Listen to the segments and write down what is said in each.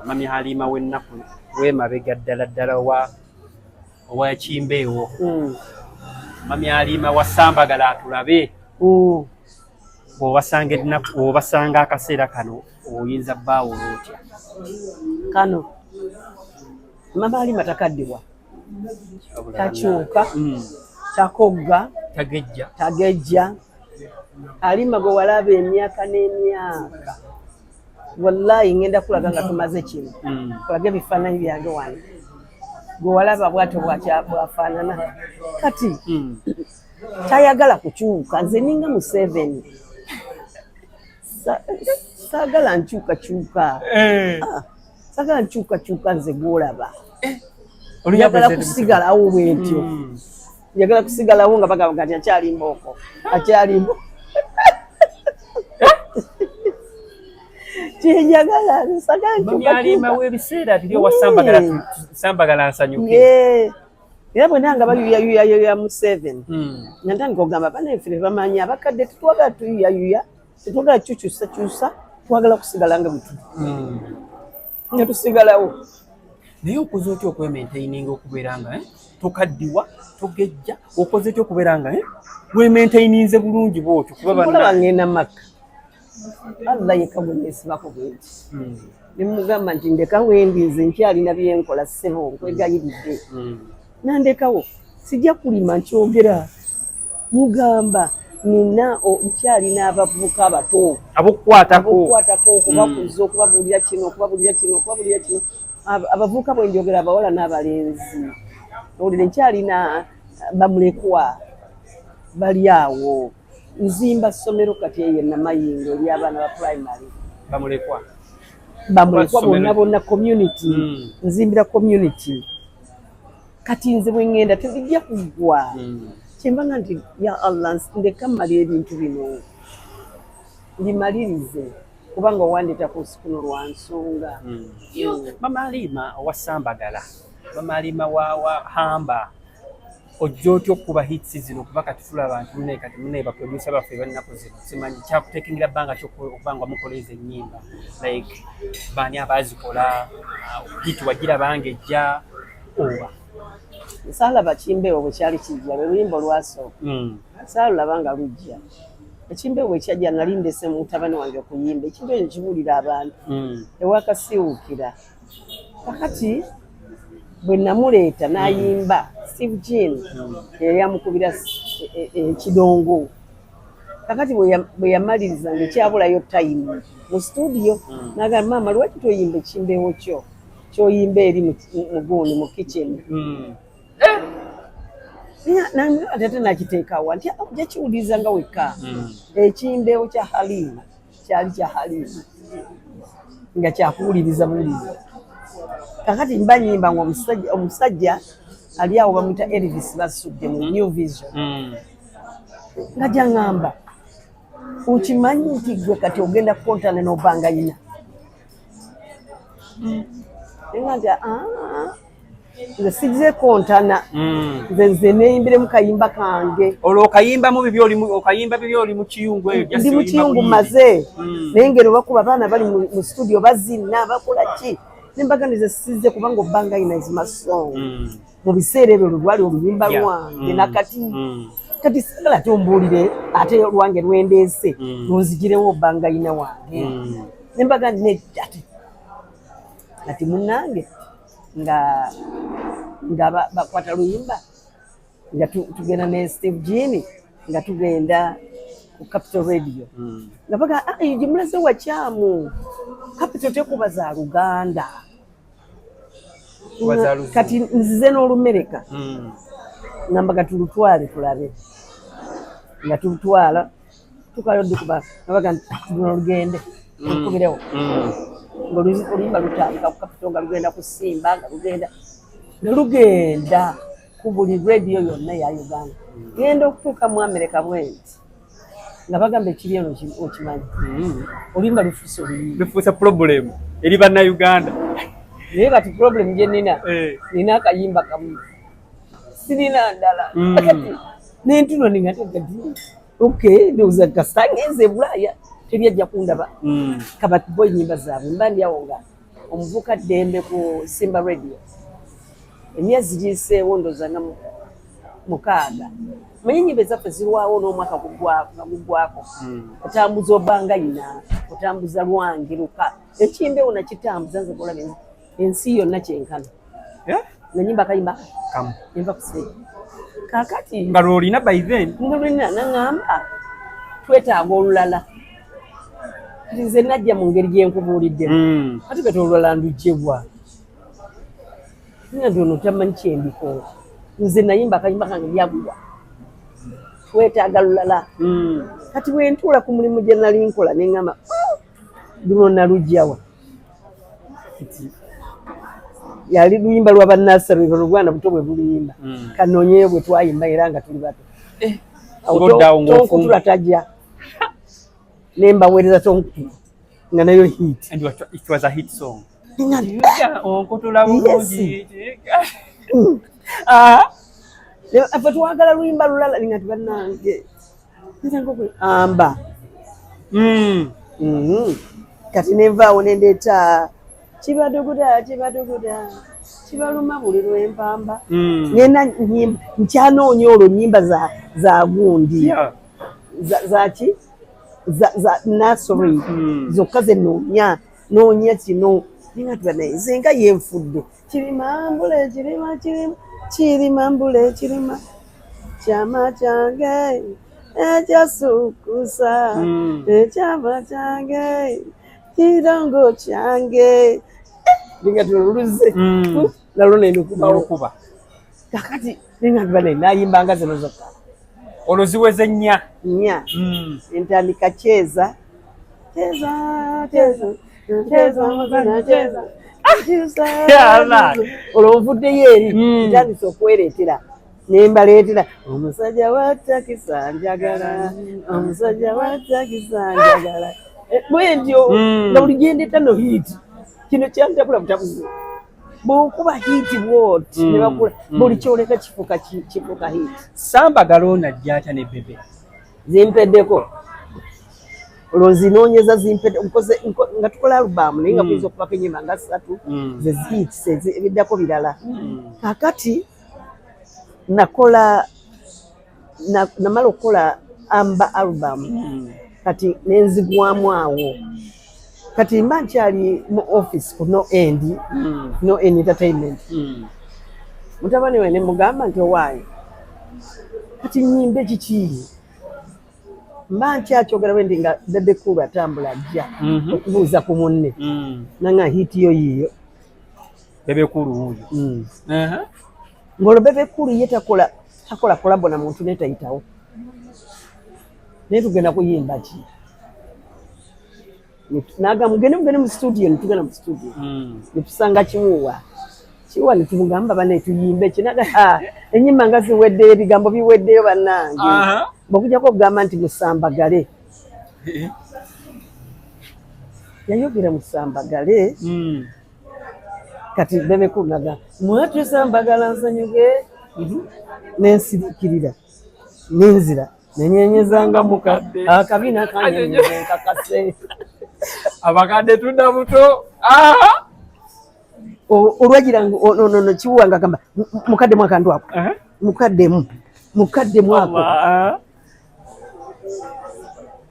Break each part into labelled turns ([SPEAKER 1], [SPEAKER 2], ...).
[SPEAKER 1] Mami Halima wennaku wemabega ddala wa Kimbeewo. Mami Halima wasambagala atulabe. Obasanga akaseera kano oyinza bbaawo otya?
[SPEAKER 2] Kano Mami Halima takaddiwa. Takyuka. Takogga. Tagejja. Halima gwe walaba emyaka n'emyaka. Wallahi ngenda kulaga nga tumaze kino. Kulaga ebifaananyi byange wano. Gwe walaba bw'atyo bwafaanana. Kati tayagala kukyuka. Nze ninga mu 7. Saagala nkyukakyuka. Saagala nkyukakyuka nze gw'olaba. Yagala kusigalawo bwetyo. Yagala kusigalawo nga bagamba nti akyali mbooko. Tiyagala sagala
[SPEAKER 1] Mami Halima w'ebiseera biri wasambagala nsanyuke.
[SPEAKER 2] Era bwe nanga bayuyayuya mu 7. Nantandika okugamba baneffe bamanyi abakadde tetwagala tuyuyayuya, tetwagala kyukyusa, twagala kusigala nga butu. Nga tusigalawo.
[SPEAKER 1] Naye okoze otya okwemaintaininga okubeera nga tokaddiwa, togejja, okoze otya okubeera nga wemaintaininze bulungi bwotyo kuba
[SPEAKER 2] olaba ngenda Makka. Allah yekka gwe neesibako bwenti. Ne mugamba nti ndeka wendize nkyalina byenkola ssebo nkwegayiridde. Nandekawo sijja kulima nkyogera. Mugamba nina nkyalina abavubuka abato abokukwatako okubakuza okubabuulira kino. Abavubuka bwe njogera abawala n'abalenzi. Owulire nkyalina bamulekwa bali awo. Nzimba ssomero kati eyo Namayingo ery'abaana ba primary. Bamulekwa bonna community. Nzimbira community. Kati nze bwe ngenda tebijja kuggwa. Kyembanga nti ya Allah ndeka mmalire ebintu bino. Ndimalirize kubanga owandeta ku sikuno lwa nsonga.
[SPEAKER 1] Mami Halima wasambagala. Mami Halima wa hamba. Ojja otya okuba hits zino kuba kati tulaba nti munaye baproducer baffe bannako zino simanyi kyakuteekingira bbanga okuba nga mukoleza ennyimba like baani abazikola hit wagirabanga ejja oba
[SPEAKER 2] saalaba Kimbeewo bwe kyali kijja lwe luyimba olwasooka saalulaba nga lujja Ekimbeewo bwe kyajja nali ndese mu mutabani wange okuyimba Ekimbeewo nkibuulira abantu ewakasiwukira kakati bwe namuleeta n'ayimba Steve Jean yali amukubira ekidongo. Kakati bwe yamaliriza ngekyabulayo time mu studio n'agamba maama lwaki toyimba Ekimbeewo kyo kyoyimba eri muguni mu kitchen. Ate nakiteekawa nti ojja kiwuliriza nga wekka. Ekimbeewo kya Halima kyali kya Halima nga kyakuwuliriza buwuliriza. Kakati mba nyimba ngo omusajja ali awo bamuyita Elvis basudde mu New Vision. Nga jangamba ukimanyi nti gwe kati ogenda kukontana n'obangayina. Nga nze sijje kontana nze neeyimbire mu kayimba kange.
[SPEAKER 1] Olwo okayimbamu okayimba bibyo oli mu kiyungu eyo.
[SPEAKER 2] Ndi mu kiyungu maze naye ngero bakuba abaana bali mu studio bazina bakola ki. Nembaganize sizze kubanga obangayina is my song. Mu biseera ebyo lwali oluyimba lwange nakati kati sigala tombuulire ate lwange lwendeese nonzigirewo obangayina wange. Nembaganize kati munnange nga bakwata luyimba nga tugenda ne Steve Jean nga tugenda ku Capital Radio. Nga baga gye mulaze wakyamu Capital tekuba za Luganda. Kati nzize n'Olumereka ngamba tulutwale tulabe nga tulutwala tukayoddukuba nabaga lugende lukubirewo ng'oluyimba lutandika ku Capital nga lugenda kusimba nga lugenda ku buli radio yonna ya Uganda genda okutuuka mu Amerika bwenti nga bagamba ekiri eno okimanyi oluyimba lufuuse oluyimba
[SPEAKER 1] lufuuse problem eri bannayuganda.
[SPEAKER 2] Naye kati problem gye nina akayimba kamu sirina ndala kati n'entuno ninga tegadi ndowooza kasita ngenze Bulaaya tebyajja kundaba kabati boy nyimba zaabwe mba ndi awo nga omuvuka Ddembe ku Simba Radio emyezi giseewo ndoza nga 6 manyi nyimbe zaffe zirwawo n'omwaka gugwako otambuza obanga ina otambuza lwangiruka ekimbewo nakitambuza nze kulaba ensi yonna kyenkana nga nyimba kayimba nyimba kusee kakati
[SPEAKER 1] nga lwolina by then
[SPEAKER 2] ngolina nangamba twetaaga olulala nze najja mu ngeri gyenkubuuliddemu ate kati olulala ndujjebwa nga ndono tamanyi kyendiko nze nayimba akayimba kange lyagulwa twetaaga lulala kati bwentuula ku mulimu gye nali nkola neŋŋamba luno nalugjawa yali luyimba lwa bannasaro lwe Luganda buto bwe buluyimba kanoonyeyo bwe twayimba era nga tuli bato tonkutula tajja nembaweereza tonkutula nga nayo hit.
[SPEAKER 1] And it was a hit song.
[SPEAKER 2] Afa twagala luyimba lulala nga tubannange amba kati nenvaawo nendeeta kibaduguda kibaluma buli lwempamba ngenda nkyanoonya olwo nnyimba za gundi zaki za nursery zokka ze noonya kino ninga tubanaye nze nga yenfudde kirimambule kirimambule kirima kyama kyange ekyasukusa ekyama kyange kirongo kyange ninga tululuze nalwo nendukuba kakati ninga tubanaye nayimbanga zino zokka
[SPEAKER 1] olwo ziweze nnya
[SPEAKER 2] entandika cheza olwo nvuddeyo eri ntandise okwereetera nembaleetera omusajja watakisa njagala omusajja watakisa njagala bwentyo nga buli gyendeeta no hiiti kino kyantabula butabuzi bwokuba hiiti bwoti nebakula buli kyoleka kifuka hiiti.
[SPEAKER 1] Sambagalo najja atya ne Bebe
[SPEAKER 2] zimpeddeko olwo nzinoonyeza zimpedde nga tukola alubamu naye nga kuyinza okubako ennyimba nga 3 ze zihiitise ebiddako birala kakati namala okukola amba alubamu kati nenzigwamu awo kati mba nkyali mu office ku no end entertainment mutabani we ne mugamba nti owaayo kati nyimbe kiki mba nkyakyogera wendi nga Bebe Cool atambula ajja okubuuza ku munne nanga hiti yo yiyo
[SPEAKER 1] Bebe Cool wuyo
[SPEAKER 2] ng'olwo Bebe Cool ye takola kolabo na muntu netayitawo naye tugenda kuyimba ki naga mugende mu studio nitugenda mu studio nitusanga kimuwa nitumugamba bane tuyimbe kinaga ennyimba nga ziweddeyo ebigambo biweddeyo bannange bw'okujjako okugamba nti musambagale yayogera musambagale kati Bebe Cool naga mwatusambagala nsanyuge nensirikirira nenzira nenyenyezanga mukadde akabina kanyenyeza nkakase
[SPEAKER 1] abakadde tudda buto
[SPEAKER 2] olwagira no kiwanga gamba mukadde mwakantu ako mukadde mwako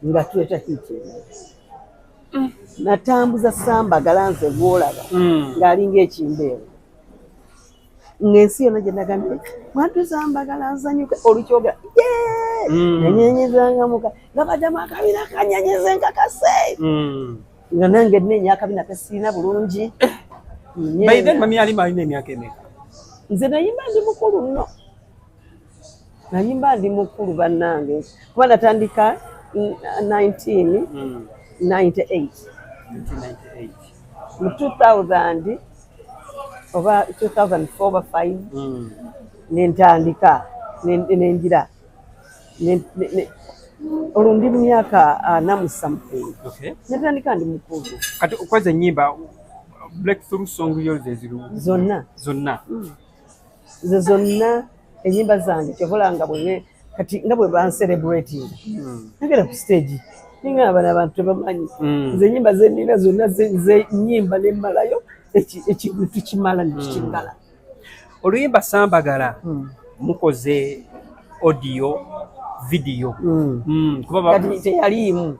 [SPEAKER 2] nga tueta hiti natambuza Sambagala nze gwolaba ng'alinga ekimbeewo ng'ensi yonna gye nagambye mwatusambagala nsanyuke olukyogera nanyenyezanga muka nga baddamu akabina kanyenyeze nkakase nga nange nenya akabina kasiina bulungi.
[SPEAKER 1] By then mami alima alina emyaka emeka?
[SPEAKER 2] Nze nayimba ndi mukulu nno nayimba ndi mukulu bannange kuba natandika 1998 mu 2000 oba 2004 oba 5 nentandika nenjira olwo ndi mu myaka 40 netandika ndi mukulu
[SPEAKER 1] kati okwaza ennyimba breakthrough song yo zeziru
[SPEAKER 2] zonna zonna enyimba zange kyovolanga bwe kati nga bwe ban celebrating nagera ku stage ninga abantu tebamanyi nze nyimba zenina zonna ze nyimba ne malayo ekigutu kimala nekikingala.
[SPEAKER 1] Oluyimba Sambagala mukoze audio video
[SPEAKER 2] kati teyaliimu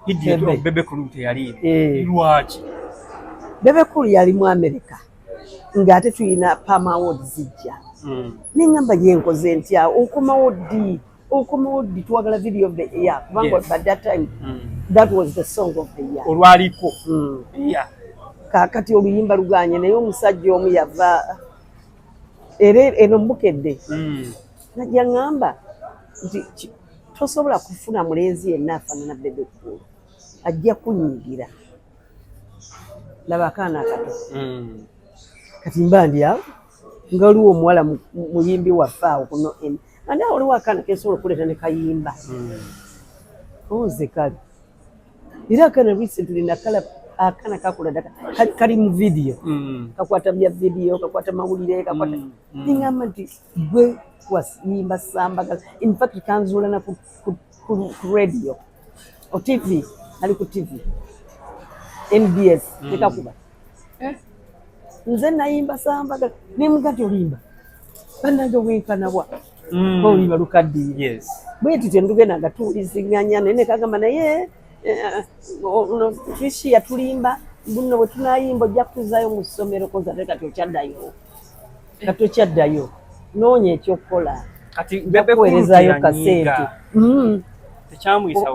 [SPEAKER 1] Bebe Cool teyaliimu lwaki
[SPEAKER 2] Bebe Cool yali mu America ng'ate tulina Pama Awards zijja neŋŋamba yenkoze ntya okomawo ddi twagala video of the year kubanga by that time that was the song of the year
[SPEAKER 1] olwaliko
[SPEAKER 2] kaakati oluyimba luganye naye omusajja omu yava era eno mbukedde najja ŋŋamba nti tosobola kufuna mulenzi yenna afaanana Bebe Cool ajja kunyigira laba akaana akato kati mba ndi awo nga oliwo omuwala muyimbi waffe awo kuno andi awo oliwo akaana kesobola okuleeta ne kayimba oze kale era akaana recently nakala akaana kakola daka kali mu video kakwata bya video kakwata mawulire kakwata ningamba nti gwe wayimba Sambagala in fact kanzuula na ku radio o TV ali ku TV NBS nikakuba nze nayimba Sambagala nemugati olimba bannange wenkanabwa olimba lukaddi bweti tendugenda nga tuwuliziganya naye nekagamba naye Trishi yatulimba buno bwe tunayimba ojja kutuzaayo mu ssomero koza kati okyaddayo noonya ekyokukola
[SPEAKER 1] kati Bebe Cool
[SPEAKER 2] kasente
[SPEAKER 1] tekyamuyisa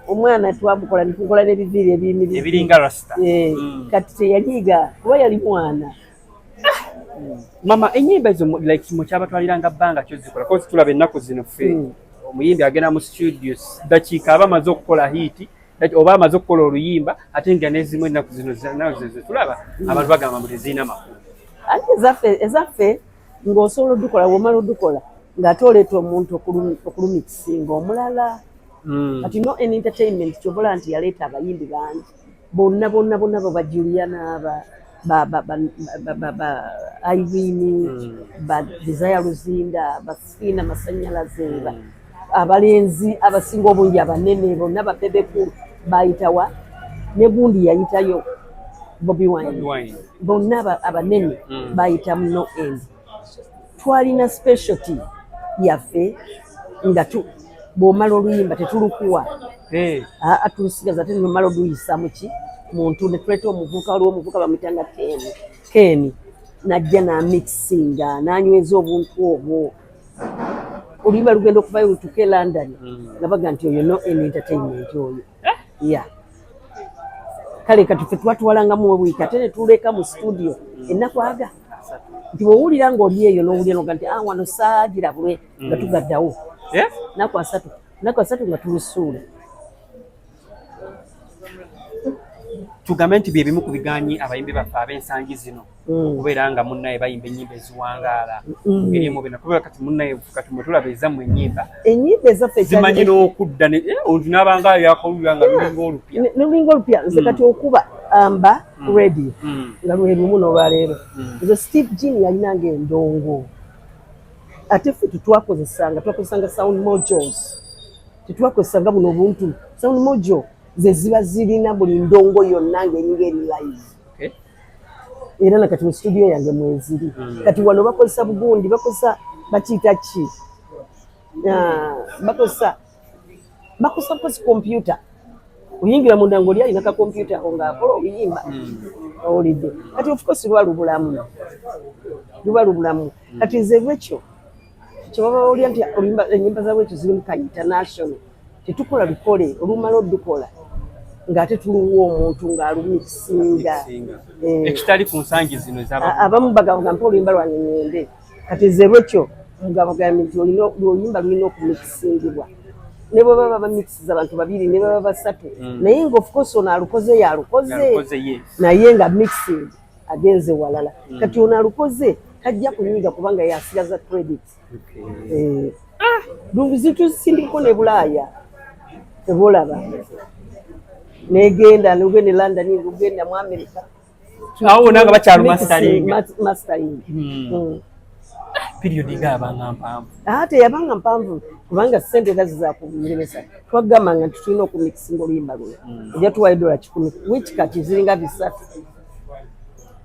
[SPEAKER 2] omwana twamukola nitukola n'ebiviiri
[SPEAKER 1] ebiringa rasta
[SPEAKER 2] kati teyayiga kuba yali mwana
[SPEAKER 1] mama enyimba ezo like mukyabatwaliranga bbanga kyozikola kozi tulaba ennaku zino ffe omuyimbi agenda mu studio dakiika aba amaze okukola hiti oba amaze okukola oluyimba ate nga nezimu ennaku zino tulaba abantu bagamba mbu tezirina makulu
[SPEAKER 2] ate ezaffe ng'osobola odukola womala odukola ng'ate oleeta omuntu okulumikisinga omulala kati no en entertainment kyobola nti yaleeta abayimbi bangi bonna baba Juliana ba Irene ba Desire Luzinda ba Sina Masanyalaze abalenzi abasinga obungi abanene bonna ba Bebe Cool bayitawa ne gundi yayitayo Bobi Wine bonna abanene bayita muno enzi twalina specialty yaffe nga bw'omala oluyimba tetulukuwa tulusigaza ate nomala oluyisa muki muntu ne tuleeta omuvubuka waliwo omuvubuka bamuyitanga Keni najja n'amixinga n'anyweza obuntu obwo oluyimba lugenda okuvayo lutuuke London nga baga nti oyo no en entertainment oyo kale kati ffe twatuwalangamu wewiiki ate ne tuleka mu studio ennaku aga nti bw'owulira ng'oli eyo n'owulira noga nti wano saagirabulwe nga tugaddawo naku asatu nga tulusuula
[SPEAKER 1] tugambe nti bye bimu ku biganyi abayimbi baffe ab'ensangi zino okubeera nga munnaye bayimba ennyimba eziwangaala ngeri emu bena kubera kati munnaye kati mwe tulaba ezammwe ennyimba
[SPEAKER 2] ezaffe
[SPEAKER 1] zimanyi n'okudda onti n'abanga yakolulira nga
[SPEAKER 2] lulinga olupya nze kati okuba amba radio nga lwe lumu n'olwaleero nze Steve Jean yalinanga endongo ate ffe twakozesanga sound modules tetwakozesanga buno obuntu sound module ze ziba zirina buli ndongo yonna ng'eringa eri live era nakati mu studio yange mweziri kati wano bakozesa bugundi bakozesa bakiyita ki bakozesa kozi computer oyingira munda ng'oli alina ka computer ako ng'akola obuyimba owulidde kati of course luba lubulamu kati nze lwekyo kyebaba olya nti ennyimba za bwekyo ziri mu ka international tetukola lukole olumala odukola ng'ate tuluwa omuntu ng'alumikisinga
[SPEAKER 1] ekitali ku nsangi zino
[SPEAKER 2] abamu bagamba mpa oluyimba lwange ngende kati nze lwekyo ngabagambye nti oluyimba lulina okumikisingibwa ne bwe baba bamikisiza abantu babiri ne baba basatu naye nga of course ono alukoze naye nga mixing agenze walala kati ono alukoze tajja kunyiga kubanga yasigaza credit zitusindikiko ne Bulaaya tebolaba negenda nugende London nugenda mu America
[SPEAKER 1] awo nanga bakyalu mastering period ngabanga mpamvu
[SPEAKER 2] ate yabanga mpamvu kubanga sente gaziza kubirebesa twagamanga tutulina okumixinga oluyimba luno ejja tuwayo $10 which kati ziringa bisatu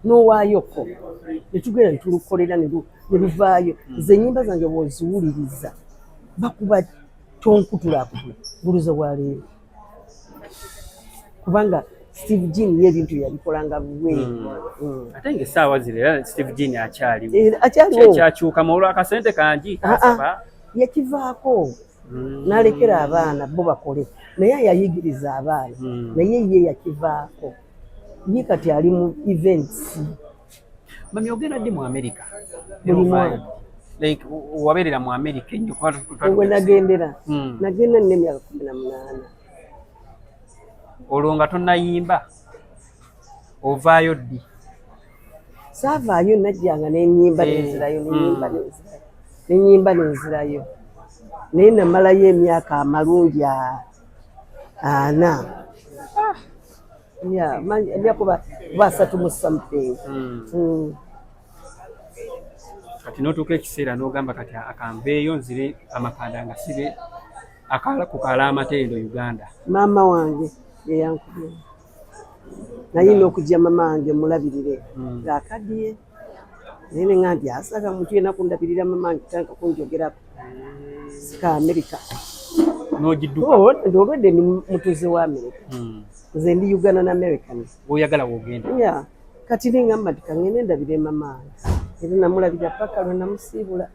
[SPEAKER 2] n'owaayoko ne tugenda ne tulukolera ne luvaayo. Nze ennyimba zange bw'oziwuliriza bakuba tonkutulaakutula buluza wa leero kubanga Steve Jean y'ebintu yabikolanga bweru.
[SPEAKER 1] Ate ng'essaawa zino era Steve Jean akyaliwo.
[SPEAKER 2] Akyaliwo.
[SPEAKER 1] Kyakyuka mu olw'akasente kangi kasaba.
[SPEAKER 2] Yakivaako n'alekera abaana bo bakole naye yayigiriza abaana naye ye yakivaako. Ye kati ali mu events.
[SPEAKER 1] Mami ogenda ddi mu America?
[SPEAKER 2] Buli mwana.
[SPEAKER 1] Like wabeerera mu America ennyo
[SPEAKER 2] we nagendera. Nagenda nne emyaka 18.
[SPEAKER 1] Olwo nga tonnayimba ovaayo ddi?
[SPEAKER 2] Saavaayo najjanga n'ennyimba nenzirayo n'ennyimba nenzirayo naye namalayo emyaka amalungi 4. Kuba 3 mu something.
[SPEAKER 1] Kati n'otuuka ekiseera n'ogamba kati akanveeyo nzire amakanda nga sibe ku Kalaamatendo Uganda.
[SPEAKER 2] Maama wange ye yankubye. Naye n'okujja mama wange mulabirire ng'akaddiye. Naye ne ŋŋambye asaka muntu yenna kundabirira mama wange tanka kunjogerako. Sika America.
[SPEAKER 1] N'ogidduka?
[SPEAKER 2] Olwedde ndi mutuuze wa America. Nze ndi Uganda na American.
[SPEAKER 1] Oyagala wogenda?
[SPEAKER 2] Ya. Kati ngamba nti kangende ndabire mama wange. Era namulabira paka lwe namusiibula.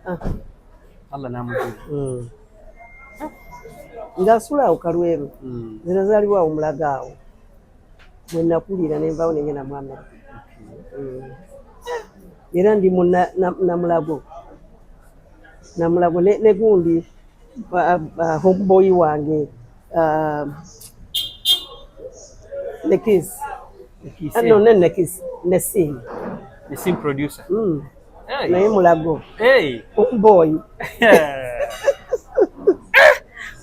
[SPEAKER 1] Allah namutuuza.
[SPEAKER 2] Ng'asula awo Kalweru. Nze nazaalibwa awo Mulago awo. Mwe nakulira ne nvaawo ne ngenda mu America. Era ndi mu Namulago. Namulago ne gundi homeboy wange Nekis. No, Nekis. Nesim.
[SPEAKER 1] Nesim producer.
[SPEAKER 2] Naye Mulago.
[SPEAKER 1] Hey.
[SPEAKER 2] Homeboy.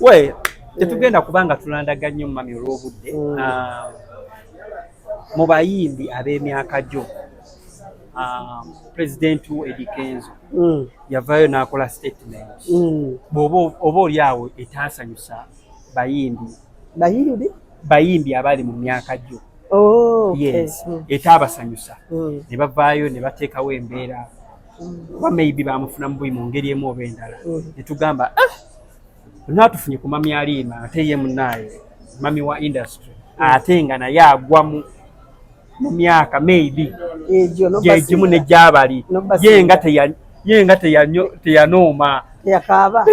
[SPEAKER 1] We, tetugenda kubanga tulandaga nnyo mami olw'obudde. Mu bayimbi ab'emyaka gyo President Eddie Kenzo yavaayo n'akola statement. Oba oli awo etaasanyusa bayimbi abali mu myaka gyo. Yes, etaabasanyusa ne bavaayo ne bateekawo embeera oba maybe baamufunamu buyi mu ngeri emu oba endala. Ne tugamba natufunye ku mami Alima ate ye munaaye mami wa industry ate nga naye agwa mu myaka maybe gyegimu nejjabali ye nga teyanooma
[SPEAKER 2] teyakaaba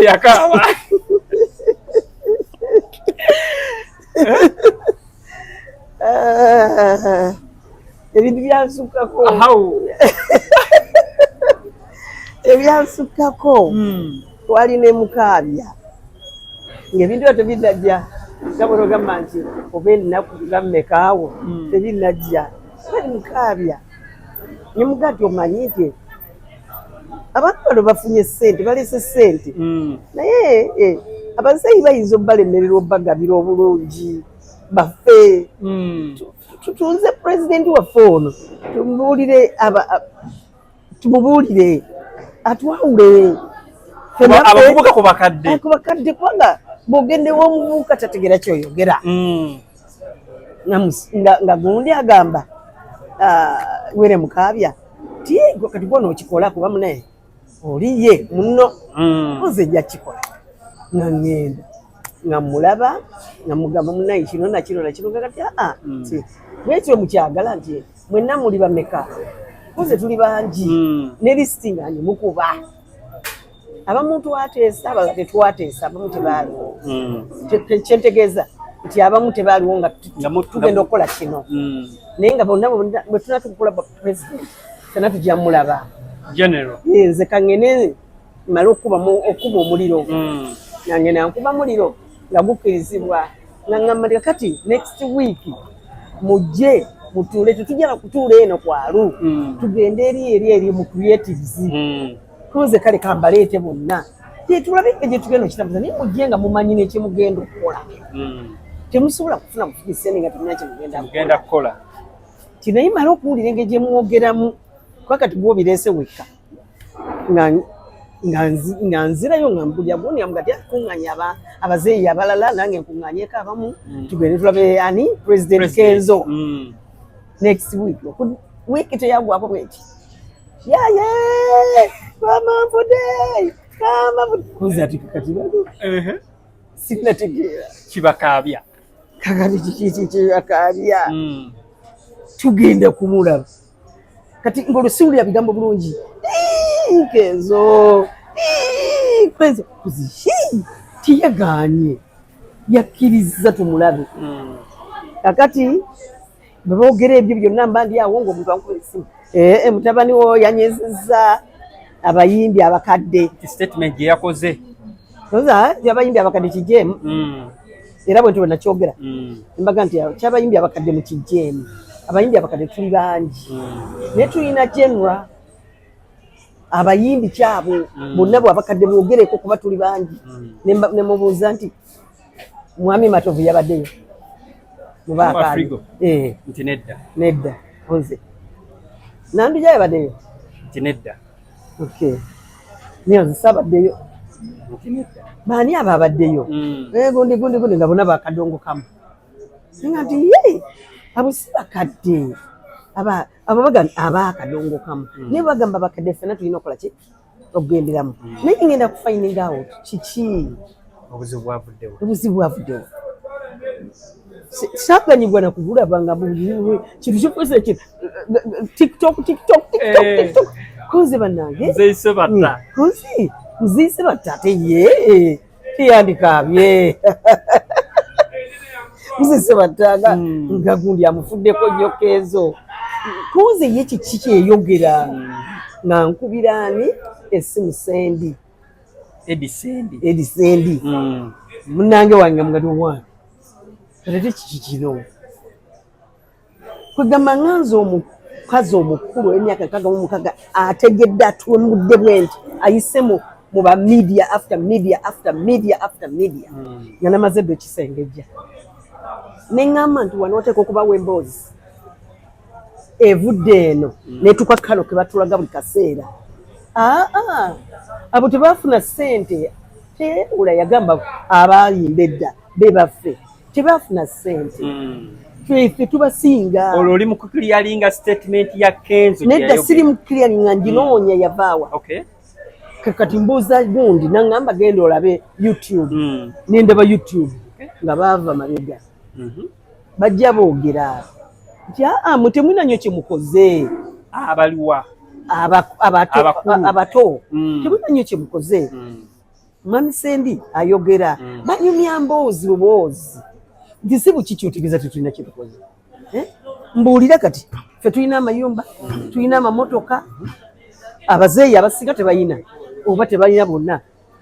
[SPEAKER 2] ebintu byansukkako ebyansukkako twali ne Mukaabya ng'ebintu ebyo tebinajja gabona ogamba nti oba ennaku gammekaawo tebinajja bali Mukaabya ne muga nti omanyi nti abantu bano bafunye ssente balese ssente naye abazeeyi bayinza obbalemerera obbagabira obulungi baffe tutunze pulezidenti waffe ono tumubuulire atwawule
[SPEAKER 1] abavubuka ku bakadde
[SPEAKER 2] kubanga bw'ogendewo omuvubuka tategera kyoyogera nga gundi agamba were Mukaabya ti kati gwona okikola kuba munaye oliye muno oze jja kikola nga ngenda nga mulaba nga mugamba munaye kino nakino kati bwekyo mukyagala nti mwenna muli bameka koze tuli bangi ne lisiti nga nyemukuba abamu twateesa abalala tetwateesa abamu tebaaliwo kyentegeeza nti abamu tebaaliwo nga tugenda okukola kino naye nga bonna bwe tunaa tukukola pulezidenti fena tujja mulaba nze kangene male okuba omuliro nangena nkuba muliro nga gukkirizibwa nga ŋŋamba kati next week mujje mutuule tetujja kutuula eno kwalu tugende eri mu creatives koze kale kambaleete bonna tetulabeke gye tugenda okitabuza naye mujje nga mumanyi nekyemugenda okukola temusobola kufuna bufigiseni nga temuna kyemugenda
[SPEAKER 1] kukola
[SPEAKER 2] tinaye mala okuwulira engeri gyemwogeramu kuba kati gwobireese wekka nga nzirayo nga mpulira gundi amugati akuŋŋanya abazeeyi abalala nange nkuŋŋanyeeko abamu tugende tulabe ani President Kenzo next week wiki teyagwako bweti yaye kama kuzi ati kakati bado sinategeera
[SPEAKER 1] kibakaabya
[SPEAKER 2] kakati kibakaabya tugenda kumulaba kati ng'olusiwulira bigambo bulungi Kenzo kuzi tiyagaanye yakkiriza tumulabe kakati beboogera ebyo byonna mba ndi awo ng'omuntu ankuba essimu mutabani wo yanyezezza abayimbi abakadde
[SPEAKER 1] statement gye yakoze
[SPEAKER 2] abayimbi abakadde kijeemu era bwe ntiwe nakyogera mbaga nti kyabayimbi abakadde mu kijeemu abayimbi abakadde tuli bangi naye tulina general abayimbi kyabo bonna bwabakadde bwogereko kuba tuli bangi nemubuuza nti mwami Matovu yabaddeyo
[SPEAKER 1] Afrigo nti
[SPEAKER 2] nedda nze Nandujja yabaddeyo
[SPEAKER 1] nti nedda
[SPEAKER 2] niyo nzisabaddeyo nti nedda baani abo abaddeyo gundi nga bonna bakadongo kamu nga nti abo si bakadde ababaga abakadongo kamu naye bagamba bakadde ffena tulina okukola ki okugenderamu naye ngenda kufining out kiki obuzibu bwavuddewo saaganyibwa nakugulaba nga kintu kifuuse tiktok koze bannange nziise batta ate ye tiyandikaabye nziise batta nga gundi amufuddeko nnyo Kenzo koze ye kiki kyeyogera nga nkubiraani essimu Sendi Edi Sendi munnange wange mugadi wange kati kiki kino kwegamba nganza omukazi omukulu emyaka 66 ategedde atunudde bwenti ayise mu ba media after media nga namaze dde kisengejja neŋŋamba nti wano oteeka okubawo emboozi evudde eno netuka kano ke batulaga buli kaseera abo tebafuna ssente ula yagamba abayimba edda be baffe tebafuna ssente ffe tubasinga
[SPEAKER 1] olwo oli mu clearinga statement ya Kenzo
[SPEAKER 2] nedda siri mu clearinga nginoonya yavaawa kati mbuuza gundi naŋŋamba genda olabe YouTube nendaba YouTube nga baava mabega bajja boogera nti mwe temulina nnyo kye mukoze
[SPEAKER 1] abaliwa
[SPEAKER 2] abato temulina nnyo kye mukoze mwami Sendi ayogera banyumya mboozi buboozi nti si bukikyutigeza tetulina kye tukoze mbuulira kati ffe tulina amayumba tulina amamotoka abazeeyi abasinga tebayina oba tebalina bonna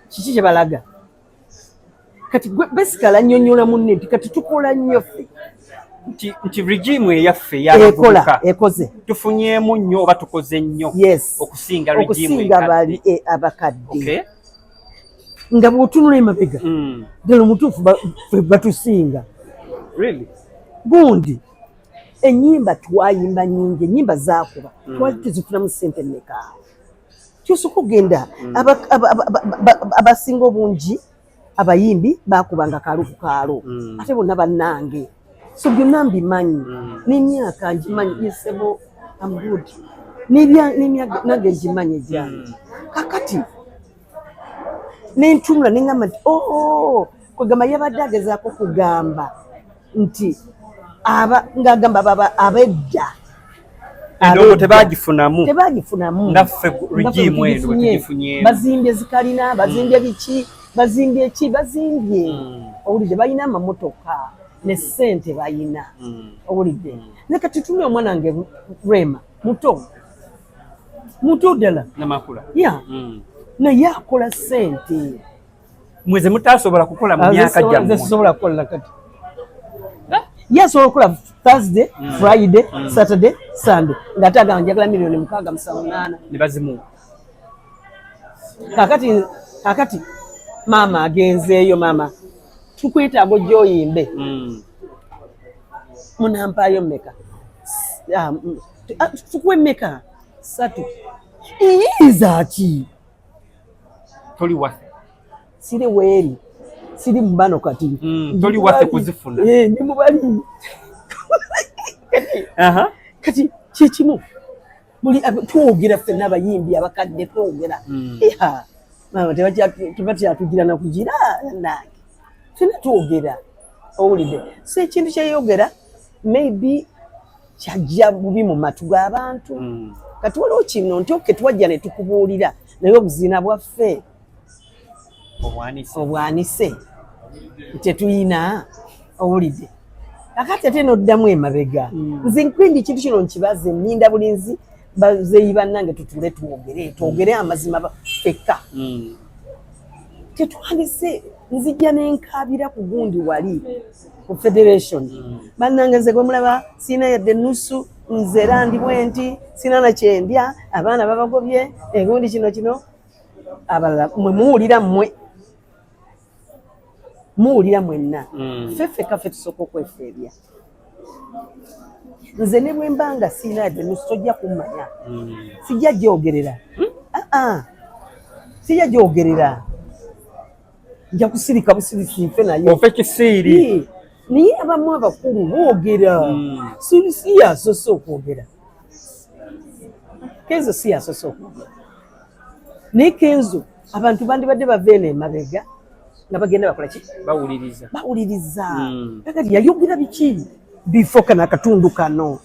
[SPEAKER 2] kiki kye balaga kati besikala nnyonnyola munne nti kati tukola nnyo ffe
[SPEAKER 1] nti regime eyaffe
[SPEAKER 2] ekoze
[SPEAKER 1] tufunyeemu nnyo oba tukoze nnyo
[SPEAKER 2] okusinga bali abakadde nga bw'otunula emabega ddala omutuufu batusinga gundi ennyimba twayimba nnyingi ennyimba zaakuba twali tuzifunamu ssente mmeka kyosooka okugenda abasinga obungi abayimbi baakubanga kaalo ku kaalo ate bonna bannange so byonna mbimanyi n'emyaka ngimanyi yesebo amgood nange ngimanyi egyange kakati nentunula neŋŋamba nti kwegamba yabadde agezaako kugamba nti ng'agamba abedda tebagifunamu
[SPEAKER 1] naffe regime eno tugifunyeemu
[SPEAKER 2] bazimbye zikalina bazimbye biki bazimbye ki bazimbye owulidde balina amamotoka ne ssente balina owulidde naye kati tuli omwana wange Rema muto ddala naye akola ssente
[SPEAKER 1] mweze mutasobola kukola mu myaka gyammwe
[SPEAKER 2] sisobola kukola kati ye asobola okukola Thursday Friday Saturday Sunday ng'ate agamba njagala miliyoni 678
[SPEAKER 1] ne bazimuwa
[SPEAKER 2] kakati maama agenzeeyo maama tukwetaaga ojja oyimbe munampaayo mmeka tukuwe mmeka 3 izaaki
[SPEAKER 1] toli waffe
[SPEAKER 2] siri weeri siri mubano kati
[SPEAKER 1] toli waffe kuzifuna
[SPEAKER 2] ndi mubali kati kyekimu buli twogera ffenna abayimbi abakadde twogera mama tebatyatugira nakugira nange ffenna twogera owulidde so ekintu kyeyogera maybe kyajja bubi mu matu g'abantu kati waliwo kino nti oke twajja ne tukubuulira naye obuzina bwaffe obwanise tetuyina owulidde akati ate noddamu emabega nze nkwindi ekintu kino nkibaze nninda bulinzi bazeeyi bannange tutule twogere amazima fekka tetwandise nzijja n'enkaabira ku gundi wali ku federation bannange nze gwe mulaba siina yadde nusu nze era ndi bwenti siina na kyendya abaana babagobye egundi kino abalala mwe muwulira mwenna ffe kaffe tusooka okwefeebya nze ne bwe mbanga siina yadde nusu tojja kummanya sijja gyogerera sijja gyogerera nja kusirika busirisi nfe naye
[SPEAKER 1] ofe kisiiri
[SPEAKER 2] naye abamu abakulu boogera si yasoose okwogera kenzo si yasoose okwogera naye kenzo abantu bandibadde baveeno emabega nga bagenda bakola ki bawuliriza kakati yayogera biki bifo kana akatundu kano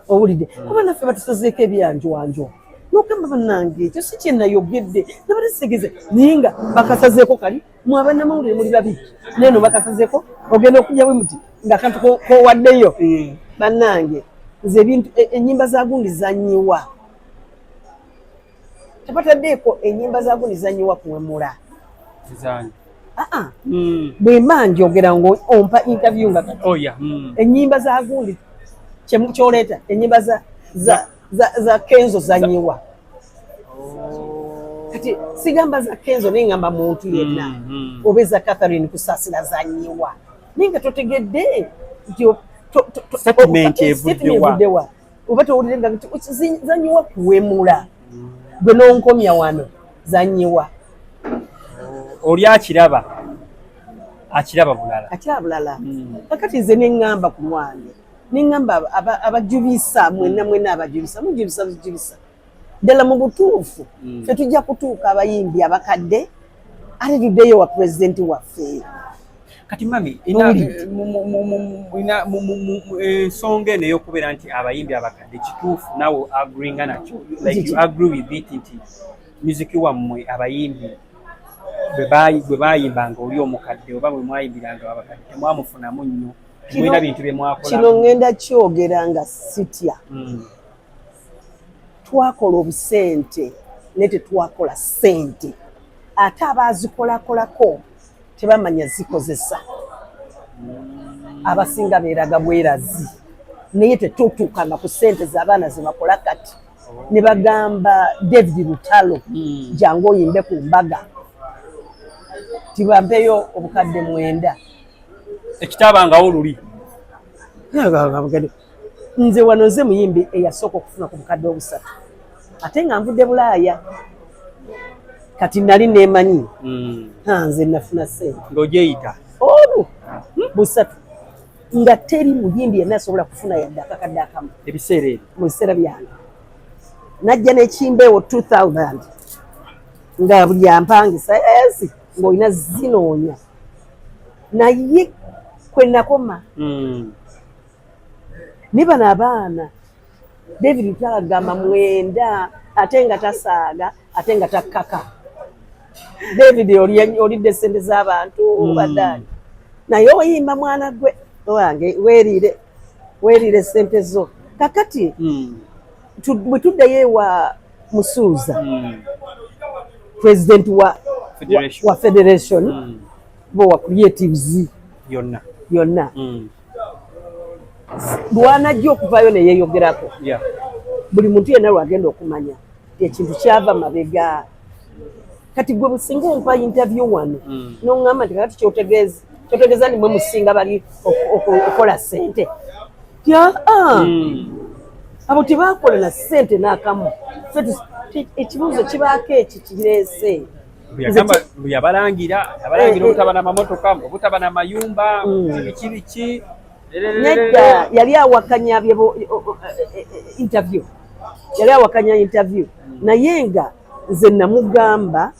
[SPEAKER 2] owulidde kuba naffe batusazeeko ebyanjwanjwa nogamba bannange ekyo si kyenayogedde nabateseegeze naye nga bakasazeeko kali mwabanamawulire muli babi neno bakasazeeko ogenda okujja bwe muti ng'akantu kowaddeyo bannange nze ebintu ennyimba za gundi zanyiwa tebataddeeko ennyimba za gundi zanyiwa kuwemula bwe mba njogera ng'ompa interview nga ennyimba za gundi kyoleeta ennyimba za kenzo zanyiwa kati sigamba za kenzo naye ngamba muntu yenna oba eza Catherine Kusasira zanyiwa naye nga totegedde nti
[SPEAKER 1] statement evuddewa
[SPEAKER 2] oba towulire nga zanyiwa kuwemula gwe n'onkomya wano zanyiwa
[SPEAKER 1] oli akiraba bulala kakati nze neŋŋamba ku lwange neŋŋamba abajubisa mwenna abajubisa mujubisa ddala mu butuufu ffe tujja kutuuka abayimbi abakadde ate tuddeyo wa pulezidenti waffe kati mami ensonga eno ey'okubeera nti abayimbi abakadde kituufu nawe agringa nakyo like you agree with it nti muziki wammwe abayimbi bwe bayimbanga oli omukadde oba bwe mwayimbiranga abakadde temwamufunamu nnyo mwina bintu bye mwakola
[SPEAKER 2] kino ngenda kyogera nga sitya twakola obusente naye tetwakola ssente ate abaazikolakolako tebamanya zikozesa abasinga beeraga bwerazi naye tetutuukanga ku ssente z'abaana ze bakola kati ne bagamba David Lutalo jangu oyimbe ku mbaga tibampeyo obukadde 9
[SPEAKER 1] ekitabangawo luli
[SPEAKER 2] nze wano nze muyimbi eyasooka okufuna ku bukadde 3 ate nga nvudde Bulaaya kati nali neemanyi nze nafuna ssente
[SPEAKER 1] ng'ogyeyita
[SPEAKER 2] olwo 3 nga teri muyimbi yenna asobola kufuna yadde akakadde akamu
[SPEAKER 1] ebiseera ebyo
[SPEAKER 2] mu biseera byange najja n'ekimbeewo 2000 nga buli ampangisa esi ng'olina zinoonya naye kwe nakoma ne bano abaana David talagamba 9 ate nga tasaaga ate nga takkaka David olidde ssente z'abantu baddaani naye oyimba mwana gwe wange weerire ssente zo kakati bwe tuddayo ewa Musuuza president wa federation bo wa creatives yonna bwanajja okuvaayo neyeeyogerako buli muntu yenna lwagenda okumanya ekintu kyava mabega kati gwe businga ompa interview wano noŋŋamba nti kakati kyotegeeza nimwe musinga bali okola ssente abo tebakola na ssente n'akamu ekibuuzo kibaako eki kireese
[SPEAKER 1] yabalangira obutaba n'amamotoka obutaba n'amayumba biki
[SPEAKER 2] nedda yali awakanya interview yali awakanya interview naye nga nze namugamba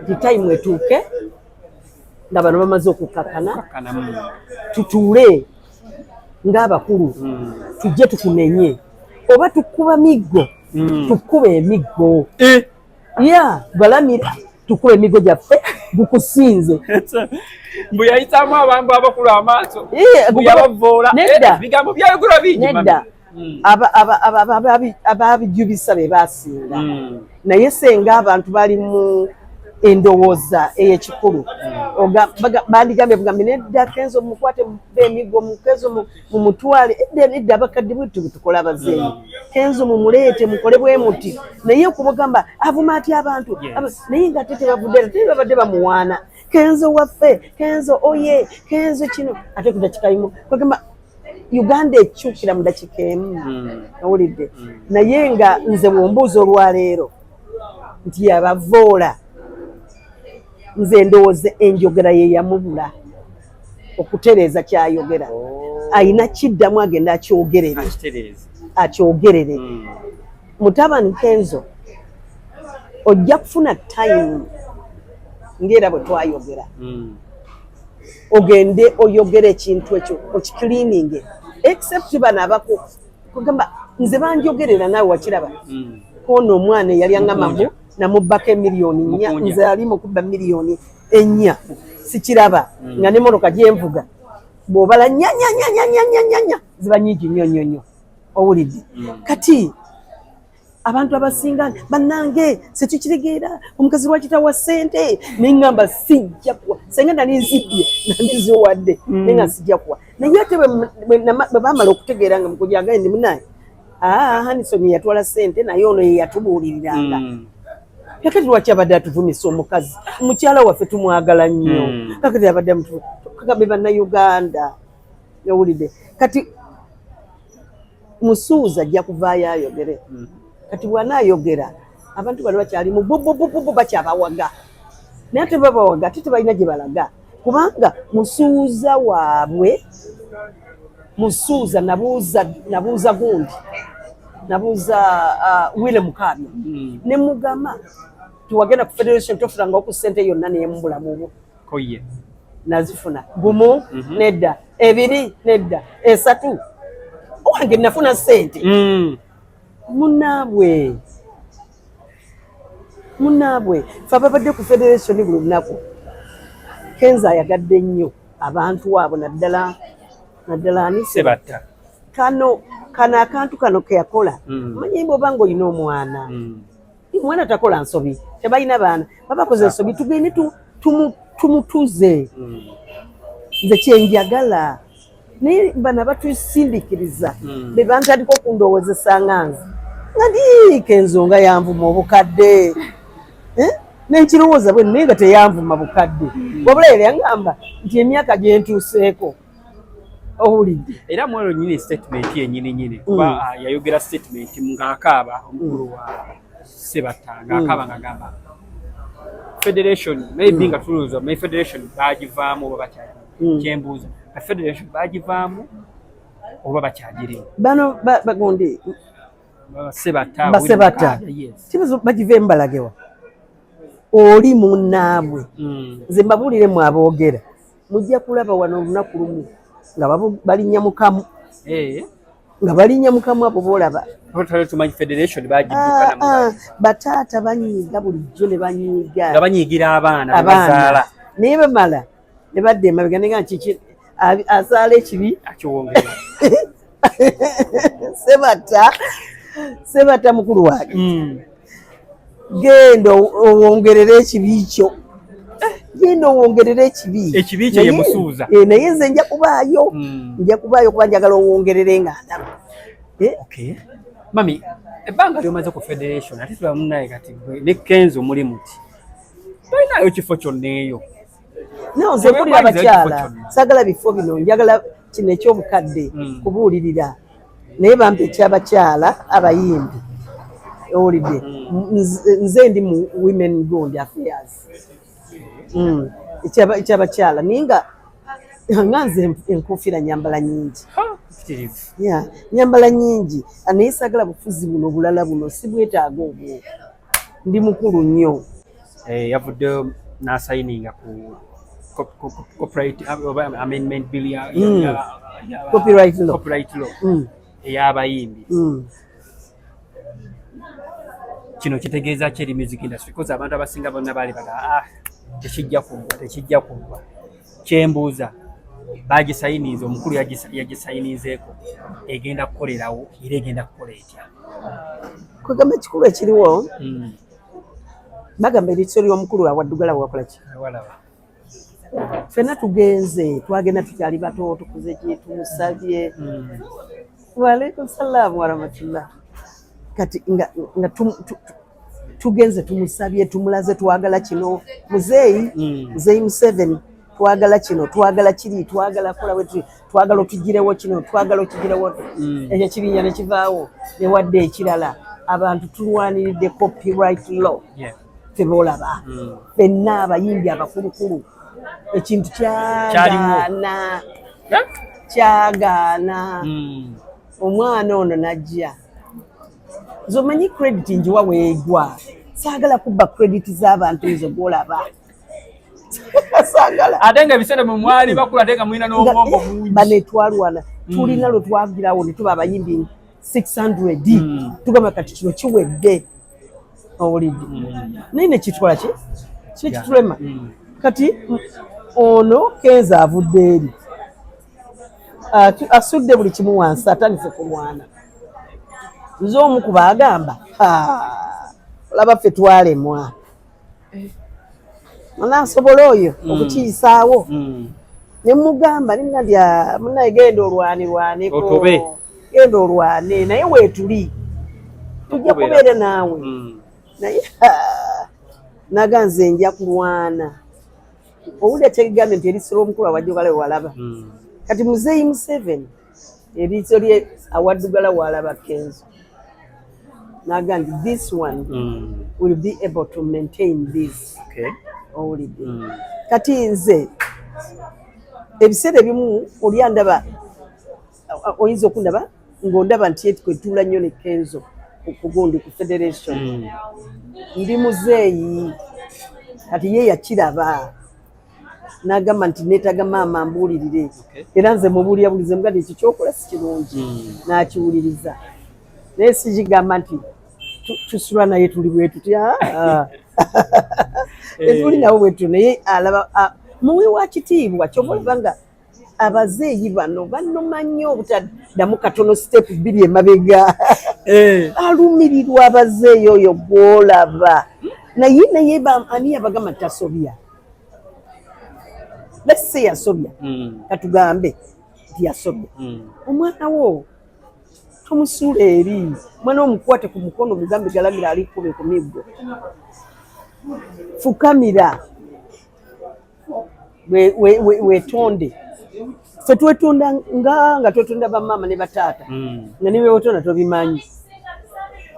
[SPEAKER 2] nti time etuuke nga bano bamaze okukakana tutuule ng'abakulu tujje tukunenye oba tukuba miggo tukuba emiggo ya balamira tukuba emiggo gyaffe gukusinze
[SPEAKER 1] mbu yayitamu abantu abakulu amaaso yabavoola ebigambo byayogera bingi
[SPEAKER 2] nedda ababijubisa be basinga naye senga abantu bali mu endowooza ey'ekikulu bandigambye bugambe nedda Kenzo mukwate b'emiggo Kenzo mumutwale edda abakadde bwetu betukola abazeeyi Kenzo mumuleete mukole bwe muti naye okubagamba avuma atya abantu naye nga ate tebavudde babadde bamuwaana Kenzo waffe Kenzo oye Kenzo kino ate kudakikayimu bagamba Uganda ekyukira mu dakika emu owulidde naye nga nze wombuuza olwaleero nti yabavoola nze ndowooza enjogera ye yamubula okutereeza kyayogera ayina kiddamu agenda akyogerere mutabani Kenzo ojja kufuna time ng'era bwe twayogera ogende oyogere ekintu ekyo okikiliininge except bano kugamba nze banjogerera naawe wakiraba kono omwana eyali aŋŋamamu namubbako emiliyoni 4 nze ali mukubba miliyoni 4 sikiraba nga ne motoka gyenvuga bw'obala nyanyanyanyanyanya ziba nnyingi nnyo owulidde kati abantu abasinga bannange setukitegeera omukazi lwakitawa ssente naye ngamba sijja kuwa senga nali nzibye nandiziwadde naye nga sijja kuwa naye ate bwe baamala okutegeera nga mukujagaye ndi munaye Hanisoni yatwala ssente naye ono ye yatubuuliriranga kakati lwaki abadde atuvumisa omukazi mukyala waffe tumwagala nnyo kakati abadde kakabe bannayuganda owulidde kati musuuza ajja kuvaayo ayogere kati bw'anaayogera abantu bano bakyali mu bububububu bakyabawaga naye ate babawaga ate tebalina gye balaga kubanga musuuza waabwe musuuza nabuuza gundi nabuuza Wile Mukabya ne mugamba tuwagenda ku federation tofuna ng'oku ssente yonna neyemubula bubwo
[SPEAKER 1] koye
[SPEAKER 2] nazifuna gumu nedda ebiri nedda esatu owange nafuna ssente munaabwe fe ababadde ku federation buli lunaku Kenzo ayagadde nnyo abantu abo naddala ani
[SPEAKER 1] Sebatta
[SPEAKER 2] kano akantu kano ke yakola manyi bw'oba ng'olina omwana omwana takola nsobi tebalina baana babakoze ensobi tugende tumutuze nze kyenjagala naye bano batusindiikiriza be bantandika okundowoozesa nganze nga ndi Kenzo nga yanvuma obukadde nenkirowooza bwe naye nga teyanvuma bukadde wabula yali yaŋŋamba nti emyaka gyentuuseeko owulidde
[SPEAKER 1] era mwero nyini statement yenyini kuba yayogera statement ng'akaaba omukulu wa Sebatta ng'akaaba ng'agamba federation maybe nga tulowooza may federation baagivaamu oba bakyagirimu kyembuuza ka federation baagivaamu oba bakyagirimu
[SPEAKER 2] bano bagundi
[SPEAKER 1] Sebatta
[SPEAKER 2] kibazo bagiveemu balagewa oli munnaabwe nze mbabuuliremu aboogera mujja kulaba wano olunaku lumu nga balinnya mukamu abo boolaba bataata banyiiga bulijjo ne banyiiga
[SPEAKER 1] nga banyiigira abaana bazaala
[SPEAKER 2] naye bamala ne badda emabega nenga kiki azaala ekibi
[SPEAKER 1] akiwongera
[SPEAKER 2] Sebatta mukulu wange genda owongerere ekibi kyo genda owongerere ekibi
[SPEAKER 1] kyo ye musuuza
[SPEAKER 2] naye nze nja kubaayo kuba njagala owongerere nga ndaba
[SPEAKER 1] mami ebbanga lyomaze ku federation ate tulamu naye kati ne Kenzo muli muti tolinayo kifo kyonna eyo
[SPEAKER 2] naye nze mpulira abakyala saagala bifo bino njagala kino ekyobukadde kubuulirira naye bampa ekyabakyala abayimbi owulidde nze ndi mu women gundi affairs ekyabakyala naye nga nze enkuufira nyambala nyingi Yeah, nyambala nyingi anaisagala bufuzi buno bulala buno sibwetaaga obwo ndi mukulu nnyo
[SPEAKER 1] yavudde n'asayininga ku copyright amendment bill ya
[SPEAKER 2] copyright law
[SPEAKER 1] ey'abayimbi. Kino kitegeeza ki eri music industry because abantu abasinga bonna baali baga tekijja kuggwa kyembuuza bagisayiniiza omukulu yagisayiniizeeko egenda kukolerawo era egenda kukola etya
[SPEAKER 2] kwegamba ekikulu ekiriwo bagamba eriiso ly'omukulu awaddugala wakola ki ffenna tugenze twagenda tukyali bato tukuze ki tumusabye waalaikum salaamu warahmatullah kati nga tugenze tumusabye tumulaze twagala kino muzeeyi Museveni twagala kino twagala kiri twagala kola wetu twagala otugirewo kino twagala otugirewo ekyo kirinnya ne kivaawo ne wadde ekirala abantu tulwaniridde copyright law tebolaba ffenna abayimbi abakulukulu ekintu kyagaana omwana ono najja zomanyi credit njiwa weegwa saagala kubba credit z'abantu ezo gwolaba
[SPEAKER 1] ate nga ebiseera mwe mwali bakula ate nga mulina n'obwongo bungi
[SPEAKER 2] banetwalwana tulina lwe twagirawo ne tuba abayimbi 600 tugamba kati kino kiwedde owulidde naye ne kitwala ki kitulema kati ono Kenza avudde eri asudde buli kimu wansi atandise kulwana nze omu ku baagamba olaba ffe twalemwa anansobola oyo okukiyisaawo ne mugamba ninadya munaye genda olwanirwaneko genda olwane naye weetuli tujja kubeera naawe naye naga nze nja kulwana owulira tekigambye nti eriiso ly'omukulu awaddugala walaba kati muzeeyi Museveni eriiso lye awaddugala walaba Kenzo naga nti this one will be able to maintain this owulidde kati nze ebiseera ebimu oli andaba oyinza okundaba ng'ondaba nti kwetula nnyo ne Kenzo kugundi ku federation ndi muzeeyi kati ye yakiraba n'agamba nti neetaga maama mbuulirire era nze mubuulira bulize mga ekyo kyokola si kirungi n'akiwuliriza naye sikigamba nti tusula naye tuli bwetu tuli nawe bwetu naye alaba muwe wa kitiibwa kyobalaba nga abazeeyi bano banoma nnyo obutaddamu katono step 2 emabega alumirirwa abazeeyi oyo gwolaba naye ani yabagamba tasobya let's say yasobya katugambe nti yasobya omwana wo tomusuula eri mwana omukwate ku mukono mugambe galagira ali kube ku miggo fukamira wetonde ffe twetonda nga twetonda bamaama ne bataata nga niwe wetonda tobimanyi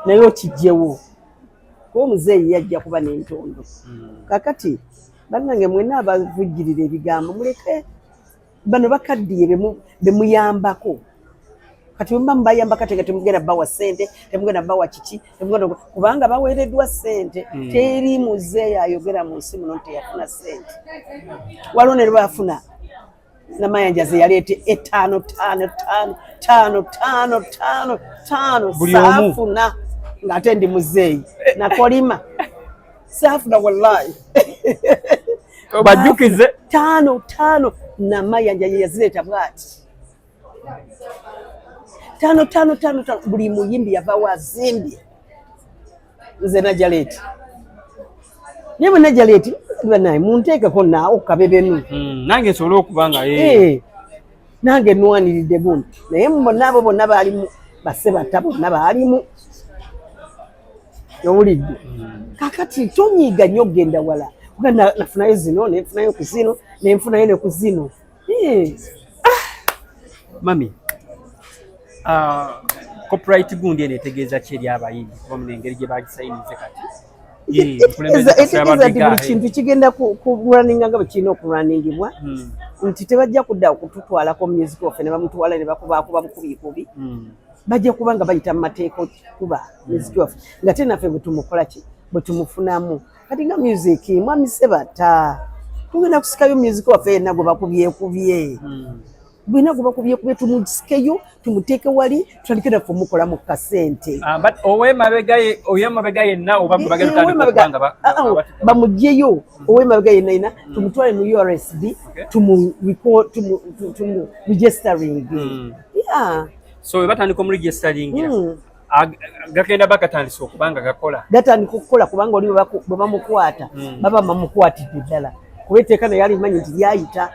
[SPEAKER 2] naye okijjewo kuba omuzeeyi yajja kuba n'entondo kakati bannange mwena abavujjirira ebigambo muleke bano bakaddiye bemuyambako kati bwe mubayamba kati nga temugenda bawa ssente temugenda bawa kiki kubanga baweereddwa ssente teri muzeeyi ayogera mu nsi muno teyafuna ssente waliwo ne lwafuna namayanja ze yaleete 5 saafuna ng'ate ndi muzeeyi nakolima saafuna wallahi
[SPEAKER 1] bajjukize
[SPEAKER 2] 5 namayanja ye yazireeta bwati 5 buli muyimbi yava wazimbye nze Najaleti naye bwe Najaleti banaye munteekeko naawe kabebenu
[SPEAKER 1] nange nsobole okuba nga
[SPEAKER 2] nange nwaniridde guno naye bonna abo bonna baalimu basebata bonna baalimu owulidde kakati tonyiiga nnyo okgenda wala uganda nafunayo zino nenfunayo ku zino nenfunayo ne ku zino
[SPEAKER 1] mami copyright gundi eno etegeeza ki eri abayimbi kuba mu engeri gye bagisayinize kati
[SPEAKER 2] etegeeza nti buli kintu kigenda kulwaninga nga bwe kirina okulwaningibwa nti tebajja kudda okututwalako music waffe ne bamutwala ne bakubakuba bukubikubi bajja kuba nga bayita mu mateeka okuba music waffe nga te naffe bwe tumukola ki bwe tumufunamu kati nga music mwami Sebata tugenda kusikayo music waffe yenna gwe bakubyekubye bwina gwe bakubyekubye tumusikeyo tumuteeke wali tutandike naffe omukola mu kasente
[SPEAKER 1] ow'emabega yenna oba gwe bagenda kutandika okubanga
[SPEAKER 2] bamugyeyo ow'emabega yenna yenna tumutwale mu URSB tumu registering
[SPEAKER 1] so we batandika omu registering gagenda bagatandisa okubanga gakola
[SPEAKER 2] gatandika okukola kubanga oli bwe bamukwata baba bamukwatidde ddala kuba etteeka naye alimanyi nti lyayita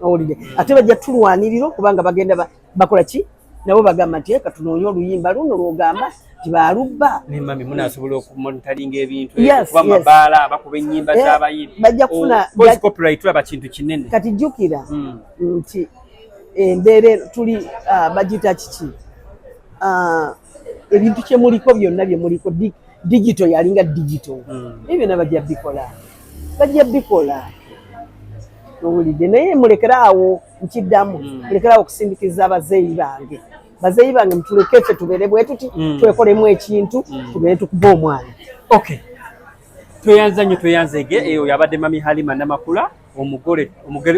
[SPEAKER 2] owulire ate bajja tulwanirira okubanga bagenda bakola ki nabo bagamba nti katunoonye oluyimba luno lwogamba nti balubba
[SPEAKER 1] nemami munasobola okumonitaringa ebintu kuba mabaala bakuba ennyimba z'abayimbi
[SPEAKER 2] bajja kufuna
[SPEAKER 1] copyright tulaba kintu kinene
[SPEAKER 2] kati jjukira nti embeera tuli bagita kiki ebintu kyemuliko byonna byemuliko digital yalinga digital ebyo byonna bajja bikola owulidde naye mulekeraawo nkiddamu mulekeraawo okusindikiza abazeeyi bange mutuleke ffe tubeere bwe tuti twekolemu ekintu tubeere tukuba omwana
[SPEAKER 1] tweyanza nnyo tweyanzege eyo yabadde mami Halima Namakula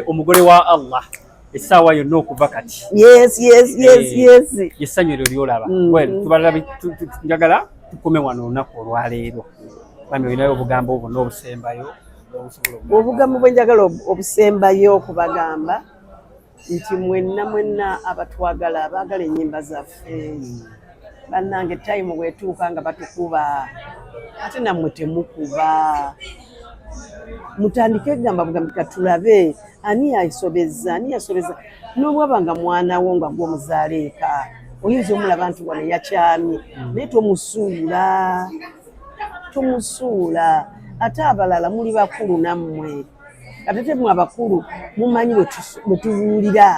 [SPEAKER 1] omugole wa Allah essaawa yonna okuva kati essanyu eryo lyolaba njagala tukome wano olunaku olwaleero mami olinayo obugambo obwo n'obusembayo
[SPEAKER 2] obugambo bwe njagala obusembayo okubagamba nti mwenna abatwagala abaagala ennyimba zaffe bannange time bwetuuka nga batukuba ate nammwe temukuba mutandike gamba bugambi katulabe ani yasobeza n'obwaba nga mwana wo nga gw'omuzaaleeka oyinza omulaba nti wano yakyamye naye tomusuula ate abalala muli bakulu nammwe ate temwe abakulu mumanyi bwe tubuulira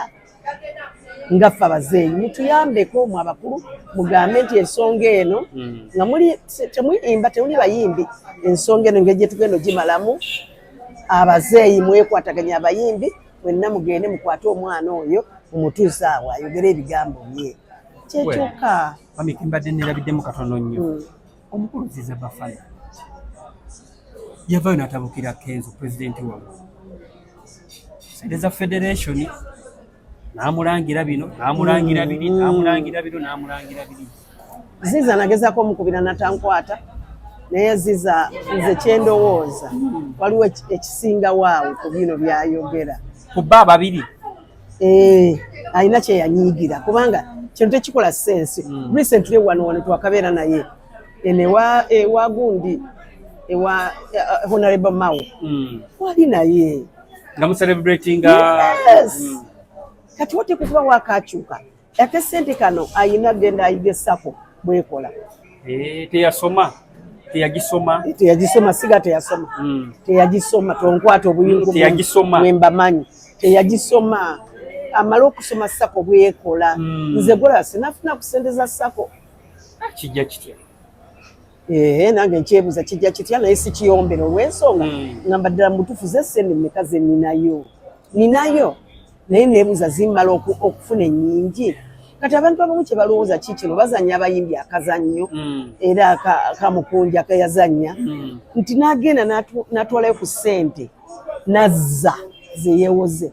[SPEAKER 2] nga ffe abazeeyi mutuyambeko mwe abakulu mugambe nti ensonga eno nga temuyimba temuli bayimbi ensonga eno ngeri gye tugenda ogimalamu abazeeyi mwekwataganya abayimbi mwenna mugende mukwate omwana oyo mumutuusa awo ayogere ebigambo bye kyekyokka
[SPEAKER 1] mami kimbadde nerabiddemu katono nnyo omukulu Ziza Bafana yavaayo n'atabukira Kenzo pulezidenti wamwe sente za federation n'amulangira bino n'amulangira biri
[SPEAKER 2] Ziza nagezaako omukubira natankwata naye Ziza nze kyendowooza waliwo ekisingawo awo ku bino byayogera
[SPEAKER 1] ku bba babiri
[SPEAKER 2] alina kyeyanyiigira kubanga kintu tekikola sense recently wano twakabeera naye ewa gundi ewa Honorable Mao wali naye
[SPEAKER 1] nga mucelebrating
[SPEAKER 2] kati wote kukuba wakakyuka ate sente kano ayina genda ayiga sako bwekola teyagisoma siga teyagisoma tonkwata obuyingu mwembamanyi teyagisoma amala okusoma sako bwekola nze gola sinafuna kusendeza sako
[SPEAKER 1] kijja kitya
[SPEAKER 2] nange nkyebuuza kijja kitya naye sikiyombera olw'ensonga ngamba ddala mutuufu ze sente mmeka ze ninayo naye neebuuza zimmala okufuna ennyingi kati abantu abamu kye balowooza kikino bazannya abayimbi akazannyo era kamukunja akayazannya nti n'agenda n'atwalayo ku ssente nazza zeyeewoze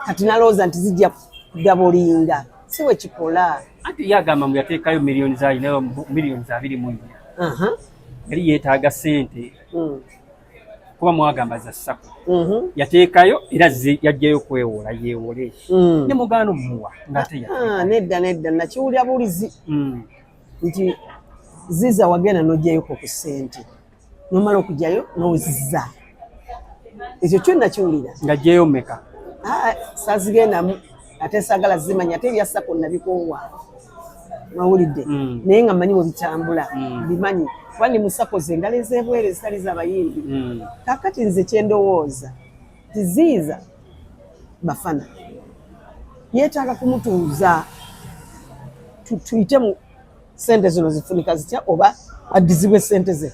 [SPEAKER 2] kati nalowooza nti zijja kudabulinga si bwe kikola
[SPEAKER 1] anti yagamba mu yateekayo miliyoni zalinayo miliyoni 24 yali yeetaaga ssente kuba mwagamba za sako yateekayo era yajjayo kwewola yeewole ne mugaano muwa ng'ate
[SPEAKER 2] nedda nakiwulira bulizi nti Ziza wagenda n'ojjayoko ku ssente nomala okujjayo n'ozizza ekyo kyo nakiwulira
[SPEAKER 1] ng'ajjayo mmeka
[SPEAKER 2] saazigendamu ate saagala zimanya ate ebya sako nabikoowa mawulidde naye nga mmanyi mubitambula bimanyi kuba ndi musako ze engalo ez'ebwere zitali z'abayimbi kakati nze kyendowooza ti Ziza Bafana yeetaaga kumutuuza tuyite sente zino zifunika zitya oba addizibwe sente ze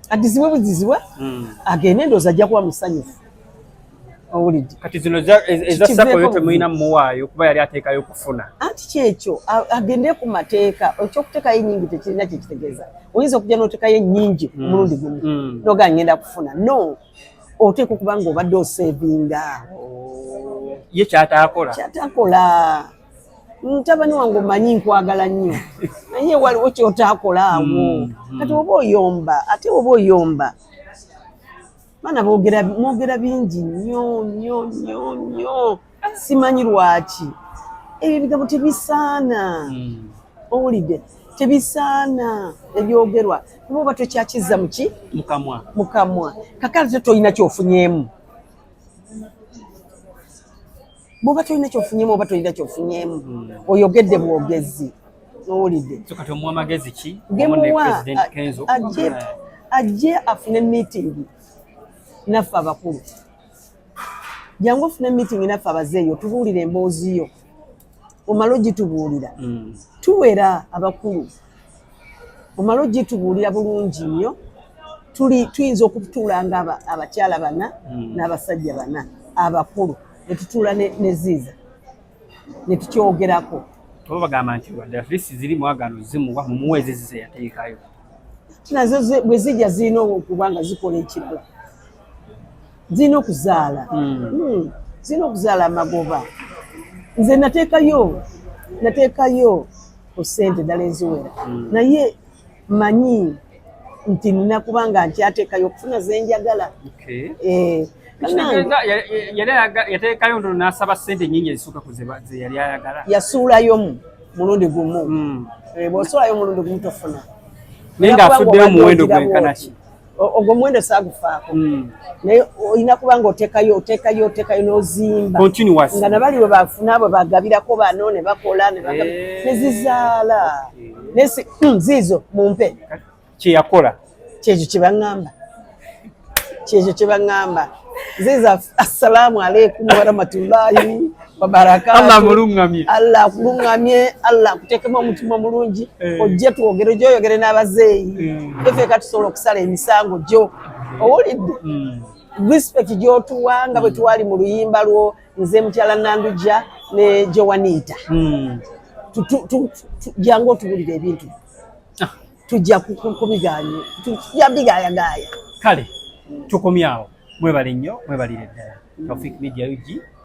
[SPEAKER 2] addizibwe buzizibwe agende ndoozi ajja kuba musanyufu owulidde
[SPEAKER 1] kati zino eza sako yote mulina muwaayo kuba yali ateekayo kufuna
[SPEAKER 2] anti kyekyo agende ku mateeka ekyokuteekayo ennyingi tekirina kyekitegeeza oyinza okujja n'oteekayo ennyingi omulundi gumu noga ngenda kufuna no oteeka okuba nga obadde osevinga
[SPEAKER 1] ye
[SPEAKER 2] kyataakola mutabani wange omanyi nkwagala nnyo naye waliwo kyotaakola awo kati oba oyomba ate oba oyomba baana mwogera bingi nnyo simanyi lwaki ebyo ebigambo tebisaana owulidde tebisaana ebyogerwa kuba oba tokyakiza muki mukamwa kakale te tolina kyofunyeemu bwoba tolina kyofunyeemu oba tolina kyofunyeemu oyogedde bwogezi owulidde gemuwa ajje afune meeting naffe abakulu jangu ofune meeting naffe abazeeyo tubuulire emboozi yo omala ogitubuulira tuwera abakulu omala ogitubuulira bulungi nnyo tuyinza okutuula nga abakyala bana n'abasajja bana abakulu netutuula neziiza netukyogerako
[SPEAKER 1] oba bagamba nti list ziri mwagano zimuwa mu muwezi zizeyateekayo
[SPEAKER 2] nazo bwe zijja zirina okuba nga zikola ekirala zirina okuzaala zirina okuzaala amagoba nze nateekayo ku ssente ddala eziwera naye manyi nti nina kubanga nkyateekayo okufuna zenjagala
[SPEAKER 1] yateekayo ndo n'asaba ssente nnyingi ezisuuka ku ze yali ayagala
[SPEAKER 2] yasuulayomu mulundi gumu bw'osuulayo mulundi gumu tofuna
[SPEAKER 1] naye ng'afuddeyo omuwendo gwenkana ki
[SPEAKER 2] ogwo omuwendo saagufaako naye olina kuba nga oteekayo n'ozimba nga nabali bwe bafuna abo bagabirako bano ne bakola nezizaala ziizo mumpe
[SPEAKER 1] kyeyakola
[SPEAKER 2] kyekyo kyebaŋŋamba ziza assalaamu aleikum warahmatullahi wabarakatuh Allah akuluŋŋamye Allah akuteekemu omutima mulungi ojje twogere gyoyogere n'abazeeyi efe katusobola okusala emisango gyo owulidde respect gyotuwa nga bwe twali mu luyimba lwo nze mukyala Nandujja ne Joanita jangu otuwulira ebintu tujja kubigaayagaaya
[SPEAKER 1] kale tukomyawo mwebale nnyo mwebalire ddala Tawfik Media UG